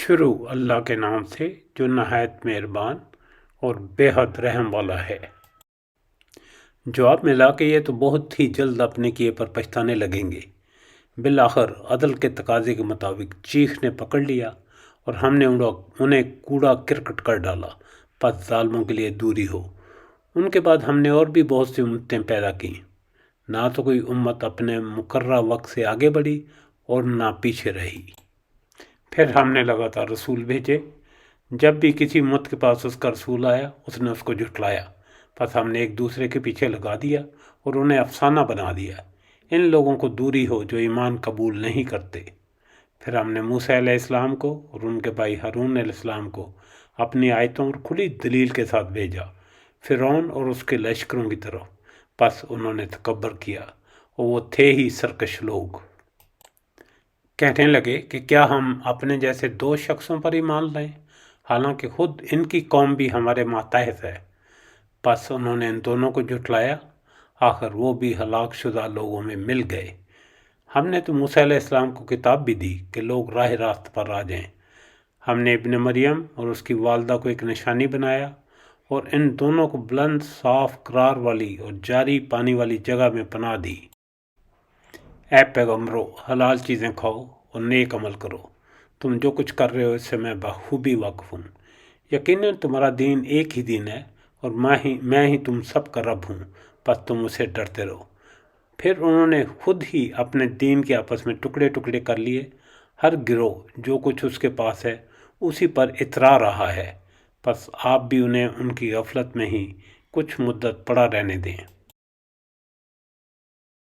شروع اللہ کے نام سے جو نہایت مہربان اور بے حد رحم والا ہے۔ جواب ملا کہ یہ تو بہت ہی جلد اپنے کیے پر پچھتانے لگیں گے۔ بالآخر عدل کے تقاضے کے مطابق چیخ نے پکڑ لیا اور ہم نے انہیں کوڑا کرکٹ کر ڈالا، پس ظالموں کے لیے دوری ہو۔ ان کے بعد ہم نے اور بھی بہت سی امتیں پیدا کیں، نہ تو کوئی امت اپنے مقررہ وقت سے آگے بڑھی اور نہ پیچھے رہی۔ پھر ہم نے لگاتار رسول بھیجے، جب بھی کسی امت کے پاس اس کا رسول آیا اس نے اس کو جھٹلایا، پس ہم نے ایک دوسرے کے پیچھے لگا دیا اور انہیں افسانہ بنا دیا۔ ان لوگوں کو دوری ہو جو ایمان قبول نہیں کرتے۔ پھر ہم نے موسیٰ علیہ السلام کو اور ان کے بھائی ہارون علیہ السلام کو اپنی آیتوں اور کھلی دلیل کے ساتھ بھیجا فرعون اور اس کے لشکروں کی طرف، پس انہوں نے تکبر کیا اور وہ تھے ہی سرکش لوگ۔ کہنے لگے کہ کیا ہم اپنے جیسے دو شخصوں پر ایمان لائیں، حالانکہ خود ان کی قوم بھی ہمارے ماتحت ہے۔ پس انہوں نے ان دونوں کو جھٹلایا، آخر وہ بھی ہلاک شدہ لوگوں میں مل گئے۔ ہم نے تو موسیٰ علیہ السلام کو کتاب بھی دی کہ لوگ راہ راست پر آ جائیں۔ ہم نے ابن مریم اور اس کی والدہ کو ایک نشانی بنایا اور ان دونوں کو بلند صاف قرار والی اور جاری پانی والی جگہ میں پناہ دی۔ اے پیغمبرو، حلال چیزیں کھاؤ اور نیک عمل کرو، تم جو کچھ کر رہے ہو اس سے میں بخوبی واقف ہوں۔ یقیناً تمہارا دین ایک ہی دین ہے اور میں ہی تم سب کا رب ہوں، پس تم اسے ڈرتے رہو۔ پھر انہوں نے خود ہی اپنے دین کے آپس میں ٹکڑے ٹکڑے کر لیے، ہر گروہ جو کچھ اس کے پاس ہے اسی پر اترا رہا ہے، پس آپ بھی انہیں ان کی غفلت میں ہی کچھ مدت پڑا رہنے دیں۔